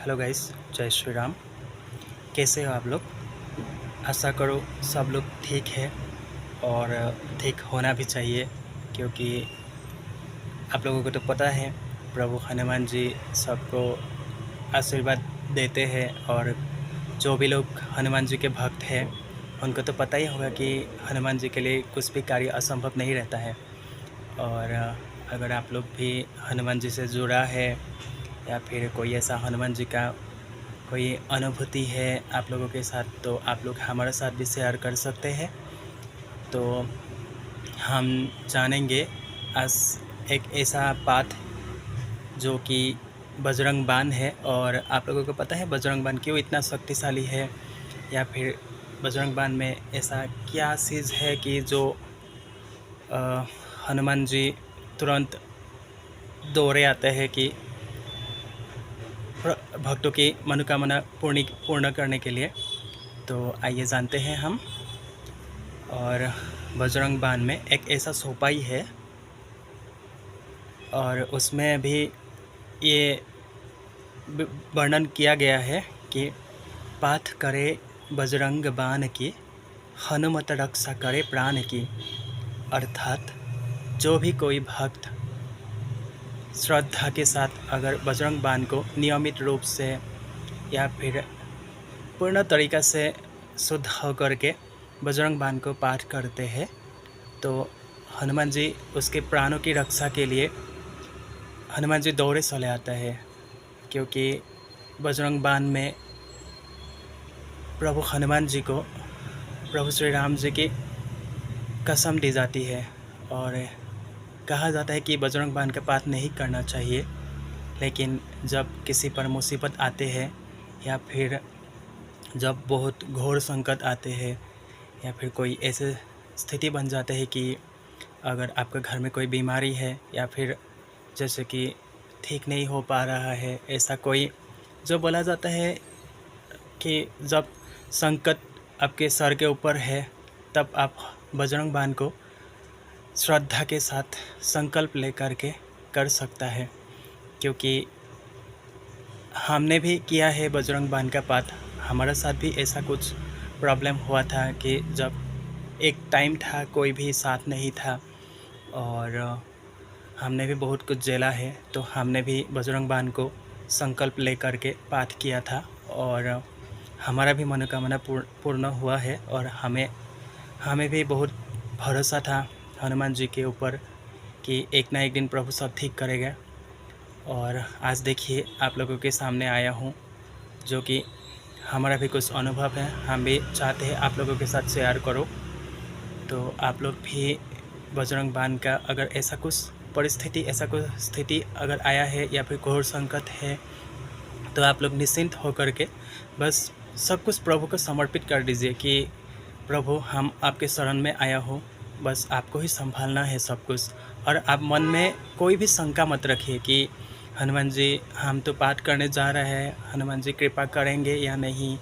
Hello guys, जय श्री राम। कैसे हो आप लोग? आशा करो सब लोग ठीक है और ठीक होना भी चाहिए, क्योंकि आप लोगों को तो पता है प्रभु हनुमान जी सबको आशीर्वाद देते हैं। और जो भी लोग हनुमान जी के भक्त हैं उनको तो पता ही होगा कि हनुमान जी के लिए कुछ भी कार्य असंभव नहीं रहता है। और अगर आप लोग भी हनुमान जी से जुड़ा है या फिर कोई ऐसा हनुमान जी का कोई अनुभूति है आप लोगों के साथ, तो आप लोग हमारे साथ भी शेयर कर सकते हैं। तो हम जानेंगे आज एक ऐसा पाठ जो कि बजरंग बाण है। और आप लोगों को पता है बजरंग बाण क्यों इतना शक्तिशाली है, या फिर बजरंग बाण में ऐसा क्या चीज़ है कि जो हनुमान जी तुरंत दौड़े आते हैं कि भक्तों की मनोकामना पूर्ण करने के लिए। तो आइए जानते हैं हम। और बजरंग बाण में एक ऐसा सोपाई है और उसमें भी ये वर्णन किया गया है कि पाठ करे बजरंग बाण की, हनुमत रक्षा करे प्राण की। अर्थात जो भी कोई भक्त श्रद्धा के साथ अगर बजरंग बाण को नियमित रूप से या फिर पूर्ण तरीक़ा से शुद्ध होकर के बजरंग बाण को पाठ करते हैं, तो हनुमान जी उसके प्राणों की रक्षा के लिए हनुमान जी दौड़े चले आते हैं। क्योंकि बजरंग बाण में प्रभु हनुमान जी को प्रभु श्री राम जी की कसम दी जाती है और कहा जाता है कि बजरंग बाण का पाठ नहीं करना चाहिए। लेकिन जब किसी पर मुसीबत आते हैं या फिर जब बहुत घोर संकट आते हैं या फिर कोई ऐसे स्थिति बन जाते हैं कि अगर आपके घर में कोई बीमारी है या फिर जैसे कि ठीक नहीं हो पा रहा है, ऐसा कोई जो बोला जाता है कि जब संकट आपके सर के ऊपर है तब आप बजरंग बाण को श्रद्धा के साथ संकल्प लेकर के कर सकता है। क्योंकि हमने भी किया है बजरंग बाण का पाठ। हमारे साथ भी ऐसा कुछ प्रॉब्लम हुआ था कि जब एक टाइम था कोई भी साथ नहीं था और हमने भी बहुत कुछ झेला है, तो हमने भी बजरंग बाण को संकल्प लेकर के पाठ किया था और हमारा भी मनोकामना पूर्ण हुआ है। और हमें भी बहुत भरोसा था हनुमान जी के ऊपर कि एक ना एक दिन प्रभु सब ठीक करेगा। और आज देखिए आप लोगों के सामने आया हूँ, जो कि हमारा भी कुछ अनुभव है, हम भी चाहते हैं आप लोगों के साथ शेयर करो। तो आप लोग भी बजरंग बाण का अगर ऐसा कुछ परिस्थिति, ऐसा कुछ स्थिति अगर आया है या फिर घोर संकट है, तो आप लोग निश्चिंत होकर के बस सब कुछ प्रभु को समर्पित कर दीजिए कि प्रभु हम आपके शरण में आया हूँ, बस आपको ही संभालना है सब कुछ। और आप मन में कोई भी शंका मत रखिए कि हनुमान जी हम तो पाठ करने जा रहे हैं, हनुमान जी कृपा करेंगे या नहीं,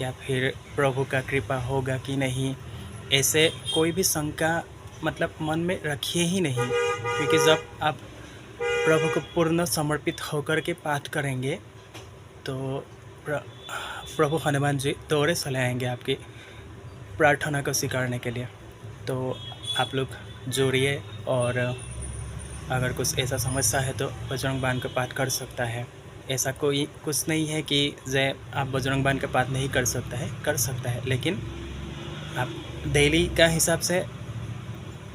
या फिर प्रभु का कृपा होगा कि नहीं, ऐसे कोई भी शंका मतलब मन में रखिए ही नहीं। क्योंकि जब आप प्रभु को पूर्ण समर्पित होकर के पाठ करेंगे तो प्रभु हनुमान जी दौड़े चले आएंगे आपकी प्रार्थना को स्वीकारने के लिए। तो आप लोग जोड़िए और अगर कुछ ऐसा समस्या है तो बजरंग बाण का पाठ कर सकता है। ऐसा कोई कुछ नहीं है कि जय आप बजरंग बाण का पाठ नहीं कर सकता है, लेकिन आप डेली का हिसाब से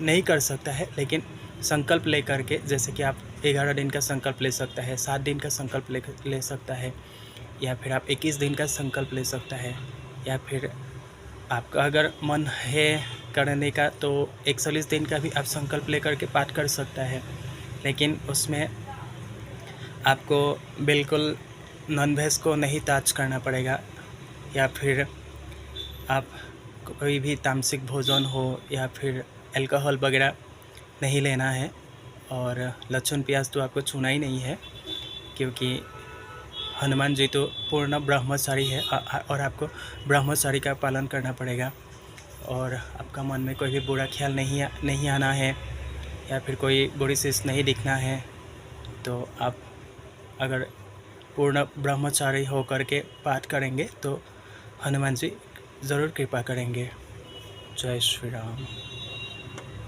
नहीं कर सकता है। लेकिन संकल्प ले करके, जैसे कि आप 11 दिन का संकल्प ले सकता है, 7 दिन का संकल्प ले सकता है, या फिर आप 21 दिन का संकल्प ले सकता है, या फिर आपका अगर मन है करने का तो 41 दिन का भी आप संकल्प लेकर के पाठ कर सकता है। लेकिन उसमें आपको बिल्कुल नॉन वेज को नहीं टच करना पड़ेगा, या फिर आप कोई भी तामसिक भोजन हो या फिर अल्कोहल वगैरह नहीं लेना है। और लहसुन प्याज तो आपको छूना ही नहीं है, क्योंकि हनुमान जी तो पूर्ण ब्रह्मचारी है और आपको ब्रह्मचारी का पालन करना पड़ेगा। और आपका मन में कोई भी बुरा ख्याल नहीं आना है, या फिर कोई बुरी चीज़ नहीं दिखना है। तो आप अगर पूर्ण ब्रह्मचारी होकर के पाठ करेंगे तो हनुमान जी ज़रूर कृपा करेंगे। जय श्री राम।